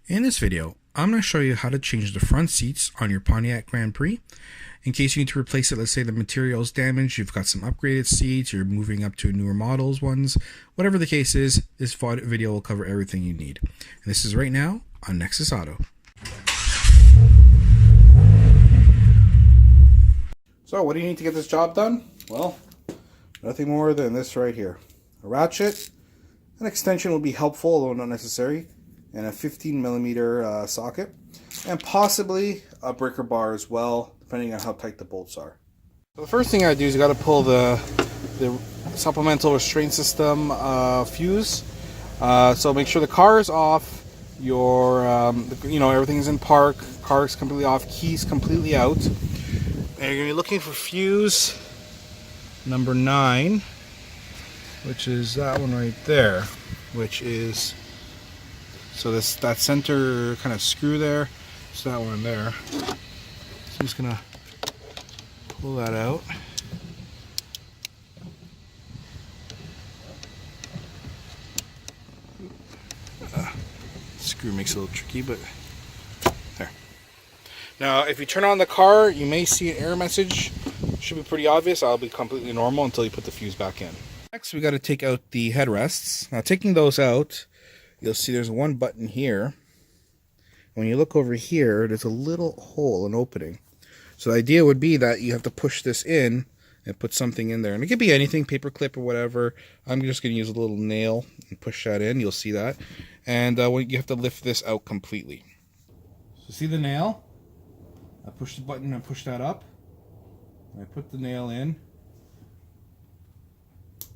In this video, I'm going to show you how to change the front seats on your Pontiac Grand Prix. In case you need to replace it, let's say the material is damaged, you've got some upgraded seats, you're moving up to newer models ones, whatever the case is, this video will cover everything you need. And this is right now on Nexus Auto. So what do you need to get this job done? Well, nothing more than this right here. A ratchet, an extension will be helpful, although not necessary, and a 15mm socket, and possibly a breaker bar as well, depending on how tight the bolts are. So the first thing I do is you got to pull the supplemental restraint system fuse. So make sure the car is off, your everything's in park, car is completely off, keys completely out, and you're gonna be looking for fuse number 9, which is that one right there, which is. So that center kind of screw there, it's that one there. So I'm just gonna pull that out. Screw makes it a little tricky, but there. Now, if you turn on the car, you may see an error message. Should be pretty obvious. I'll be completely normal until you put the fuse back in. Next, we got to take out the headrests. Now, taking those out, you'll see there's one button here. When you look over here, there's a little hole, an opening. So the idea would be that you have to push this in and put something in there. And it could be anything, paper clip or whatever. I'm just going to use a little nail and push that in. You'll see that. And you have to lift this out completely. So see the nail? I push the button and push that up. And I put the nail in.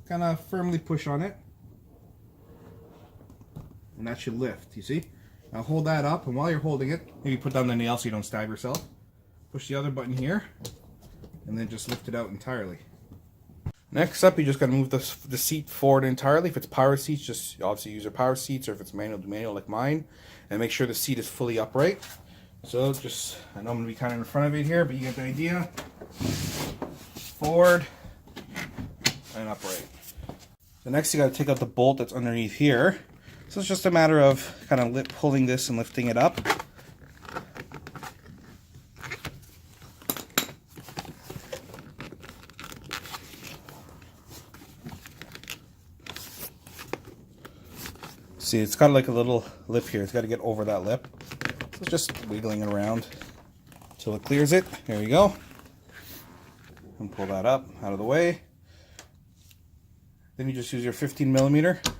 Kind of firmly push on it. And that should lift, you see? Now hold that up, and while you're holding it, maybe put down the nail so you don't stab yourself. Push the other button here, and then just lift it out entirely. Next up, you just gotta move the seat forward entirely. If it's power seats, just obviously use your power seats, or if it's manual, do manual like mine, and make sure the seat is fully upright. So just, I know I'm gonna be kind of in front of it here, but you get the idea. Forward and upright. So next, you gotta take out the bolt that's underneath here. So it's just a matter of kind of pulling this and lifting it up. See, it's got like a little lip here. It's got to get over that lip. So it's just wiggling it around until it clears it. There you go. And pull that up out of the way. Then you just use your 15mm.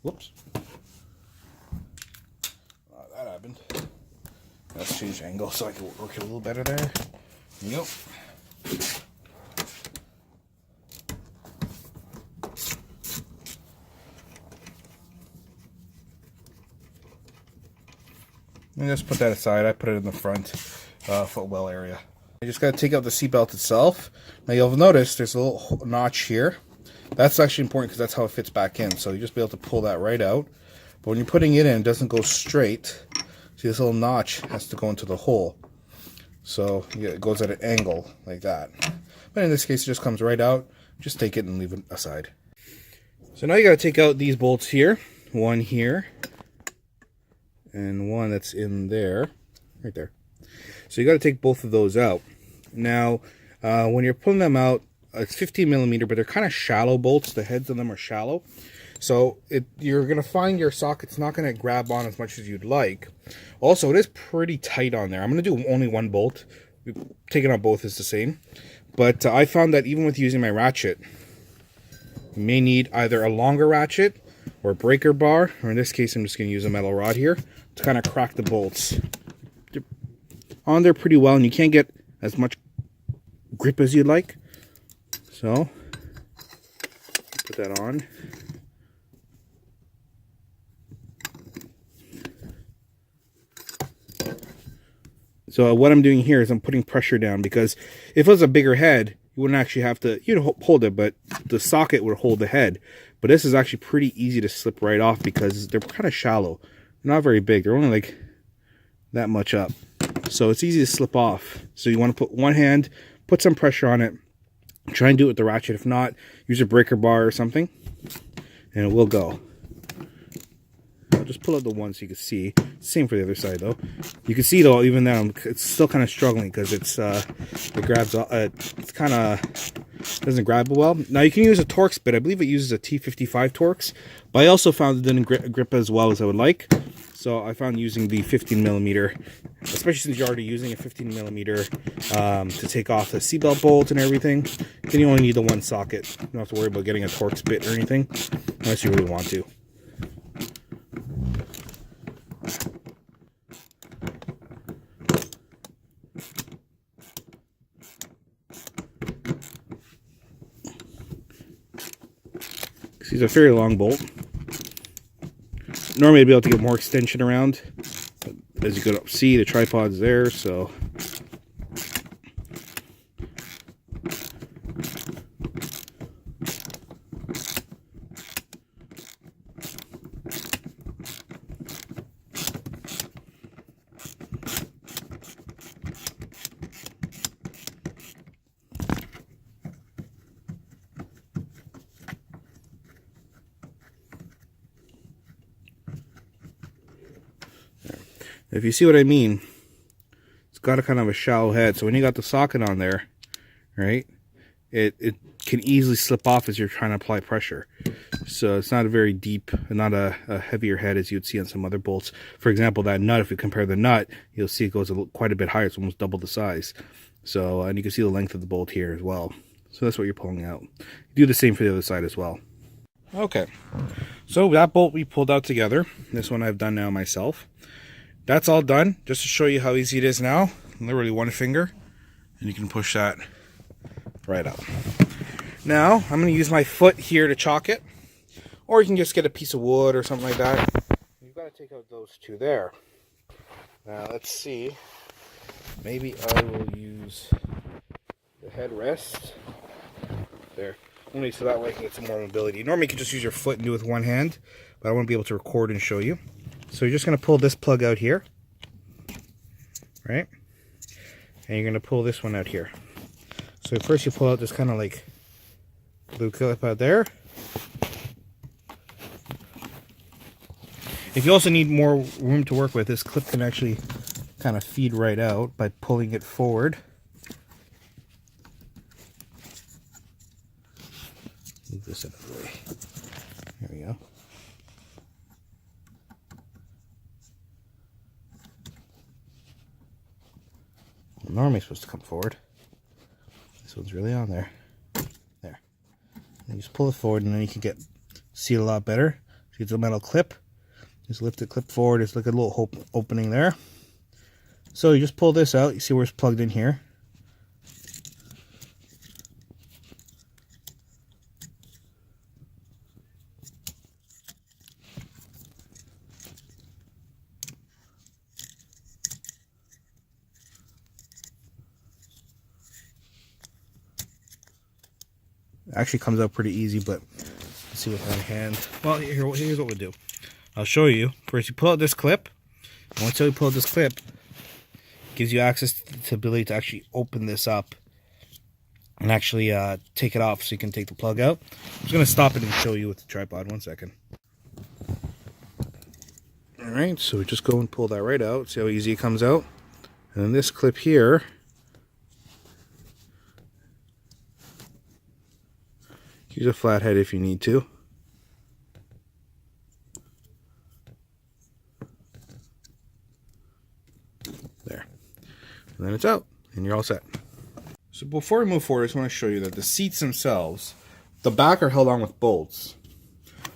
Whoops. Oh, that happened. Let's change angle so I can work it a little better there. There you go. And just put that aside. I put it in the front footwell area. I just got to take out the seatbelt itself. Now you'll notice there's a little notch here. That's actually important because that's how it fits back in. So you just be able to pull that right out. But when you're putting it in, it doesn't go straight. See, this little notch has to go into the hole. So it goes at an angle like that. But in this case, it just comes right out. Just take it and leave it aside. So now you got to take out these bolts here. One here. And one that's in there. Right there. So you got to take both of those out. Now, when you're pulling them out, it's 15mm, but they're kind of shallow bolts. The heads of them are shallow. So you're going to find your socket's not going to grab on as much as you'd like. Also, it is pretty tight on there. I'm going to do only one bolt. Taking out both is the same. But I found that even with using my ratchet, you may need either a longer ratchet or a breaker bar. Or in this case, I'm just going to use a metal rod here to kind of crack the bolts. They're on there pretty well, and you can't get as much grip as you'd like. So, put that on. So what I'm doing here is I'm putting pressure down, because if it was a bigger head, you wouldn't actually have to, you'd hold it, but the socket would hold the head. But this is actually pretty easy to slip right off because they're kind of shallow. They're not very big. They're only like that much up. So it's easy to slip off. So you want to put one hand, put some pressure on it, Try and do it with the ratchet. If not, use a breaker bar or something. and it will go. I'll just pull out the one so you can see. Same for the other side though. You can see though, even now it's still kind of struggling because it grabs. It's kind of doesn't grab well. Now you can use a Torx bit. I believe it uses a T55 Torx, but I also found it didn't grip as well as I would like. So I found using the 15 millimeter, especially since you're already using a 15 millimeter to take off the seatbelt bolt and everything. Then you only need the one socket. You don't have to worry about getting a Torx bit or anything, unless you really want to. These are a fairly long bolt. Normally I'd be able to get more extension around. But as you can see, the tripod's there, so. If you see what I mean, it's got a kind of a shallow head. So when you got the socket on there, right, it can easily slip off as you're trying to apply pressure. So it's not a very deep, not a heavier head as you'd see on some other bolts. For example, that nut, if you compare the nut, you'll see it goes quite a bit higher. It's almost double the size. So, and you can see the length of the bolt here as well. So that's what you're pulling out. Do the same for the other side as well. Okay, so that bolt we pulled out together. This one I've done now myself. That's all done, just to show you how easy it is now. Literally one finger, and you can push that right out. Now, I'm going to use my foot here to chock it, or you can just get a piece of wood or something like that. You've got to take out those two there. Now, let's see. Maybe I will use the headrest there. Only so that way I can get some more mobility. Normally, you can just use your foot and do it with one hand, but I won't be able to record and show you. So you're just going to pull this plug out here, right? And you're going to pull this one out here. So first you pull out this kind of like blue clip out there. If you also need more room to work with, this clip can actually kind of feed right out by pulling it forward. Move this out of the way. There we go. Normally supposed to come forward. This one's really on there. There. And you just pull it forward, and then you can see it a lot better. See, it's a metal clip. Just lift the clip forward. It's like a little opening there. So you just pull this out. You see where it's plugged in here. Actually comes out pretty easy, but let's see with one hand. Well, here's what we'll do. I'll show you. First, you pull out this clip. And once you pull out this clip, it gives you access to the ability to actually open this up and actually take it off so you can take the plug out. I'm just going to stop it and show you with the tripod. 1 second. Alright, so we just go and pull that right out. See how easy it comes out? And then this clip here, use a flathead if you need to. There. And then it's out, and you're all set. So before we move forward, I just want to show you that the seats themselves, the back are held on with bolts.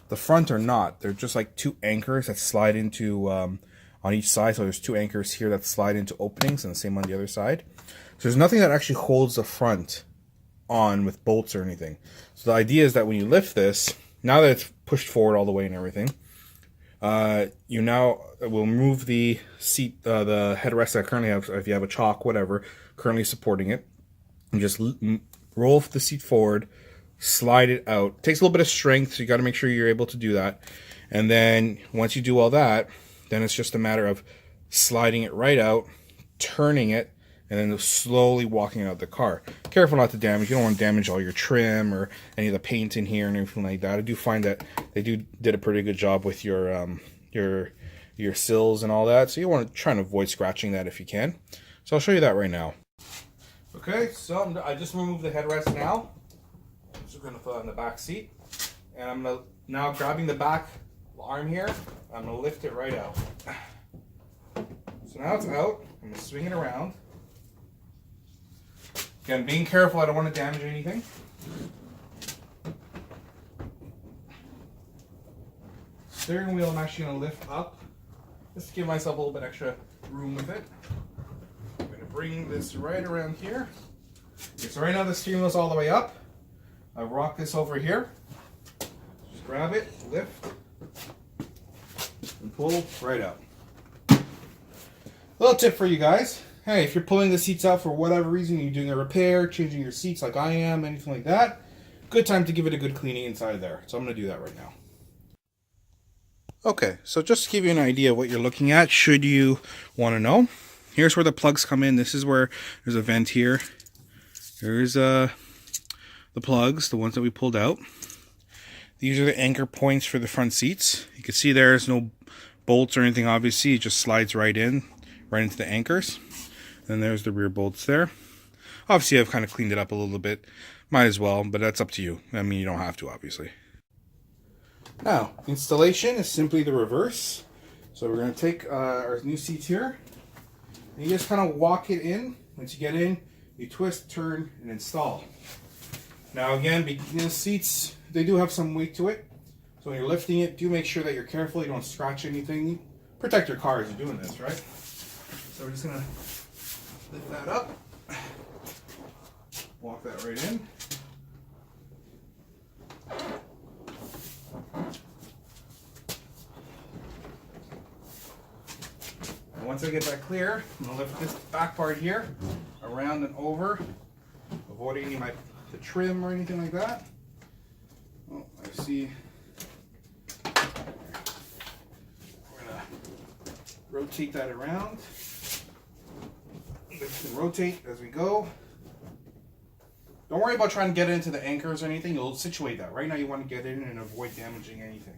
The front are not. They're just like two anchors that slide into on each side. So there's two anchors here that slide into openings, and the same on the other side. So there's nothing that actually holds the front on with bolts or anything. So the idea is that when you lift this, now that it's pushed forward all the way and everything, you now will move the seat, the headrest that I currently have, if you have a chalk, whatever, currently supporting it, and just roll the seat forward, slide it out. It takes a little bit of strength, so you got to make sure you're able to do that. And then once you do all that, then it's just a matter of sliding it right out, turning it, and then slowly walking out the car. Careful not to damage. You don't want to damage all your trim or any of the paint in here and everything like that. I do find that they did a pretty good job with your sills and all that, so you want to try and avoid scratching that if you can. So I'll show you that right now. Okay, so I just removed the headrest now. So we're going to put it on the back seat, and I'm going to now grabbing the back arm here. I'm going to lift it right out. So now it's out. I'm going to swing it around. Again, being careful, I don't want to damage anything. Steering wheel I'm actually going to lift up just to give myself a little bit extra room with it. I'm going to bring this right around here. Okay, so right now the steering wheel's all the way up. I rock this over here. Just grab it, lift, and pull right out. Little tip for you guys. Hey, if you're pulling the seats out for whatever reason, you're doing a repair, changing your seats like I am, anything like that, good time to give it a good cleaning inside there. So I'm going to do that right now. Okay, so just to give you an idea of what you're looking at, should you want to know, here's where the plugs come in. This is where there's a vent here. Here's the plugs, the ones that we pulled out. These are the anchor points for the front seats. You can see there's no bolts or anything, obviously. It just slides right in, right into the anchors. And there's the rear bolts there. Obviously, I've kind of cleaned it up a little bit. Might as well, but that's up to you. I mean, you don't have to, obviously. Now, installation is simply the reverse. So we're going to take our new seats here. And you just kind of walk it in. Once you get in, you twist, turn, and install. Now again, these seats, they do have some weight to it. So when you're lifting it, do make sure that you're careful. You don't scratch anything. Protect your car as you're doing this, right? So we're just going to lift that up. Walk that right in. And once I get that clear, I'm going to lift this back part here around and over, avoiding any of the trim or anything like that. Oh, I see. We're going to rotate that around. Lift and rotate as we go. Don't worry about trying to get it into the anchors or anything. You'll situate that. Right now you want to get in and avoid damaging anything.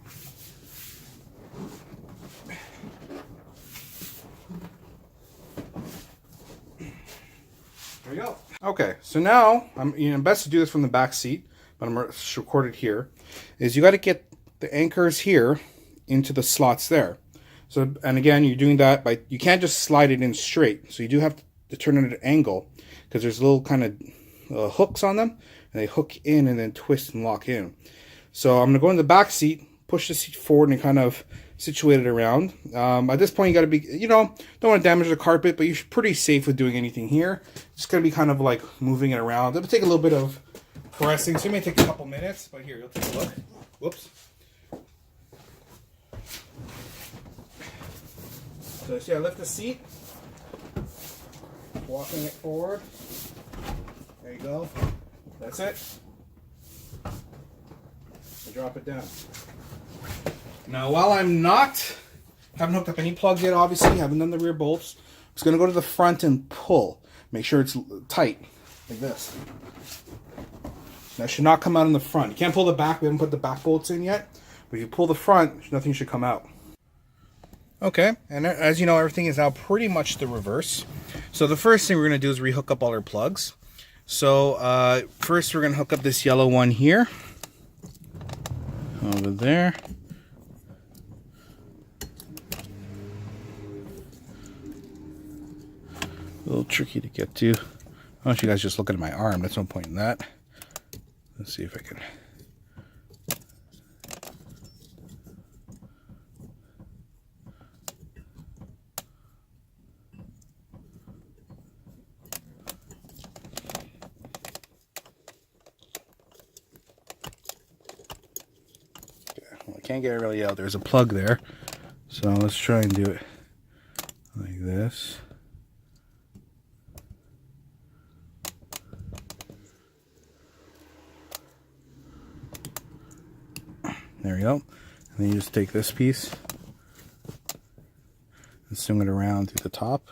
There we go. Okay, so now, best to do this from the back seat, but I'm recorded here, is you got to get the anchors here into the slots there. So, and again, you're doing that by, you can't just slide it in straight. So you do have to turn it at an angle, because there's little kind of hooks on them, and they hook in and then twist and lock in. So I'm going to go in the back seat, push the seat forward and kind of situate it around. At this point you got to be, don't want to damage the carpet, but you're pretty safe with doing anything here. Just going to be kind of like moving it around. It'll take a little bit of pressing, so it may take a couple minutes, but here, you'll take a look. Whoops. So see, I lift the seat, walking it forward. There you go. That's it. I drop it down. Now, while haven't hooked up any plugs yet, obviously, haven't done the rear bolts, I'm just going to go to the front and pull. Make sure it's tight, like this. That should not come out in the front. You can't pull the back. We haven't put the back bolts in yet. But if you pull the front, nothing should come out. Okay, and as you know, everything is now pretty much the reverse. So the first thing we're going to do is rehook up all our plugs. So first we're going to hook up this yellow one here. Over there. A little tricky to get to. I don't want you guys just looking at my arm. That's no point in that. Let's see if I can. Well, I can't get it really out. There's a plug there. So let's try and do it like this. There we go. And then you just take this piece and swing it around to the top.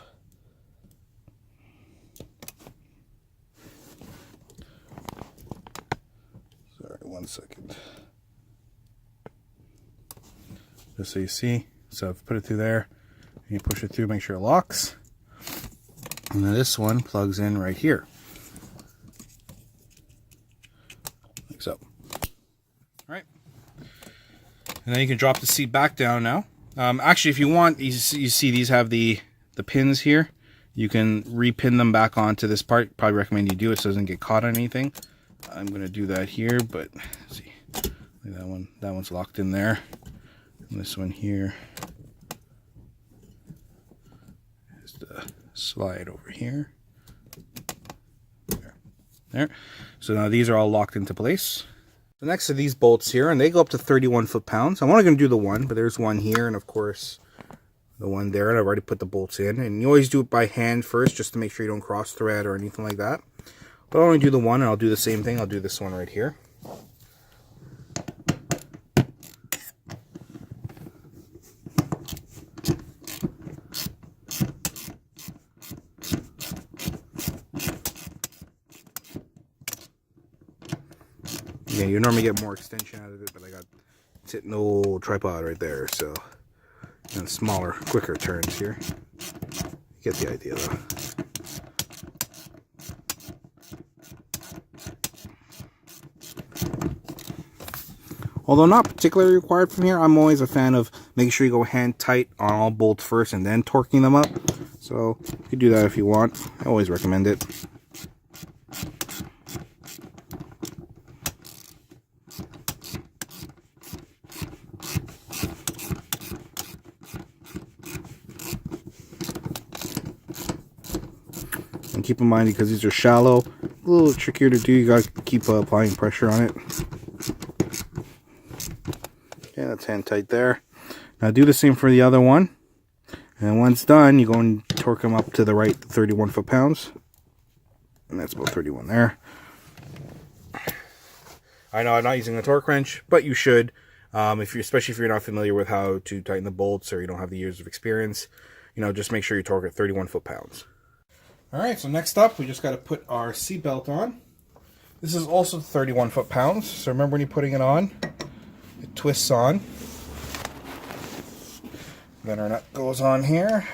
just so you see. So I've put it through there. You push it through, make sure it locks. And then this one plugs in right here. Like so. Alright. And then you can drop the seat back down now. Actually, if you want, you see these have the pins here. You can repin them back onto this part. Probably recommend you do it so it doesn't get caught on anything. I'm going to do that here, but let's see. That one's locked in there. And this one here is the slide over here. There. So now these are all locked into place. So next are these bolts here, and they go up to 31 foot-pounds. I'm only going to do the one, but there's one here, and of course the one there, and I've already put the bolts in. And you always do it by hand first, just to make sure you don't cross thread or anything like that. But I'll only do the one, and I'll do the same thing. I'll do this one right here. Yeah, you normally get more extension out of it, but I got sitting the old tripod right there, so, and smaller, quicker turns here. You get the idea though. Although not particularly required from here, I'm always a fan of making sure you go hand tight on all bolts first and then torquing them up. So you can do that if you want. I always recommend it. And keep in mind, because these are shallow, a little trickier to do. You gotta keep applying pressure on it. Okay, that's hand tight there. Now do the same for the other one. And once done, you go and torque them up to the right 31 foot-pounds. And that's about 31 there. I know I'm not using a torque wrench, but you should. Especially if you're not familiar with how to tighten the bolts or you don't have the years of experience. Just make sure you torque at 31 foot-pounds. Alright, so next up, we just got to put our seat belt on. This is also 31 foot-pounds, so remember when you're putting it on, it twists on. Then our nut goes on here.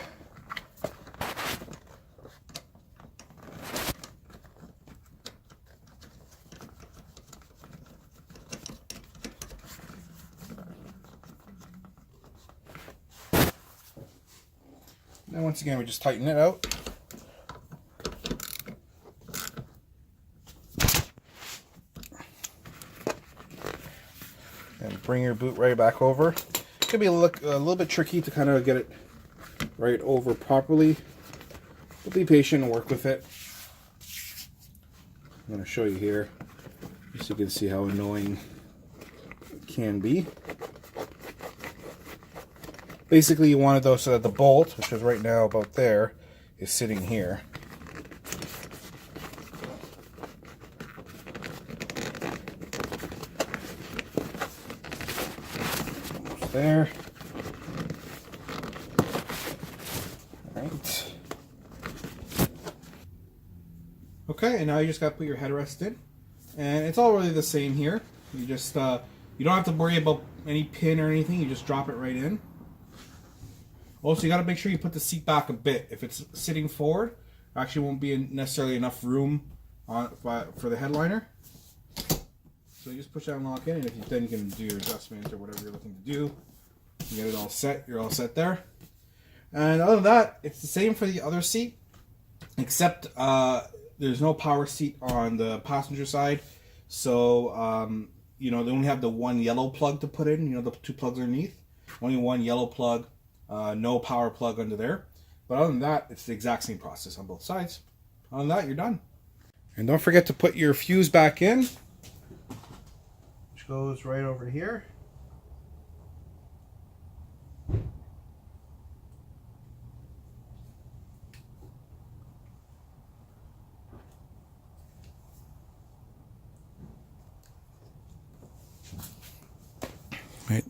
Then once again, we just tighten it out. And bring your boot right back over. It could be a little bit tricky to kind of get it right over properly, but be patient and work with it. I'm going to show you here, just so you can see how annoying it can be. Basically, you want it though so that the bolt, which is right now about there, is sitting here. There. Alright. Okay, and now you just got to put your headrest in. And it's all really the same here. You just, you don't have to worry about any pin or anything. You just drop it right in. Also, you got to make sure you put the seat back a bit. If it's sitting forward, actually won't be necessarily enough room for the headliner. So you just push that and lock in, and then you can do your adjustments or whatever you're looking to do. You get it all set, you're all set there. And other than that, it's the same for the other seat, except there's no power seat on the passenger side. So, they only have the one yellow plug to put in, the two plugs underneath. Only one yellow plug, no power plug under there. But other than that, it's the exact same process on both sides. Other than that, you're done. And don't forget to put your fuse back in, which goes right over here.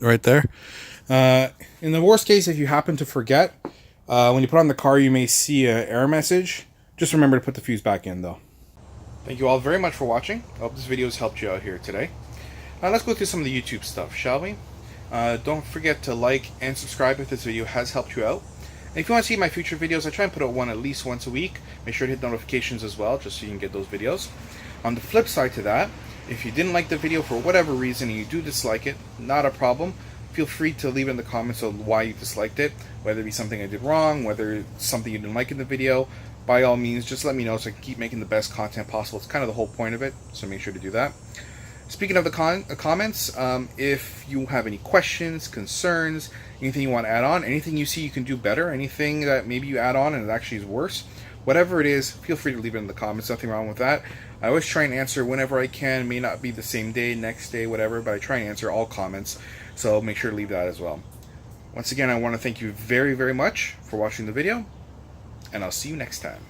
Right there. In the worst case, if you happen to forget, when you put on the car, you may see an error message. Just remember to put the fuse back in, though. Thank you all very much for watching. I hope this video has helped you out here today. Now let's go through some of the YouTube stuff, shall we? Don't forget to like and subscribe if this video has helped you out. And if you want to see my future videos, I try and put out one at least once a week. Make sure to hit notifications as well, just so you can get those videos. On the flip side to that, if you didn't like the video for whatever reason and you do dislike it, not a problem. Feel free to leave in the comments of why you disliked it, whether it be something I did wrong, whether it's something you didn't like in the video. By all means, just let me know so I can keep making the best content possible. It's kind of the whole point of it, so make sure to do that. Speaking of the comments, if you have any questions, concerns, anything you want to add on, anything you see you can do better, anything that maybe you add on and it actually is worse, whatever it is, feel free to leave it in the comments. Nothing wrong with that. I always try and answer whenever I can. It may not be the same day, next day, whatever, but I try and answer all comments, so make sure to leave that as well. Once again, I want to thank you very, very much for watching the video, and I'll see you next time.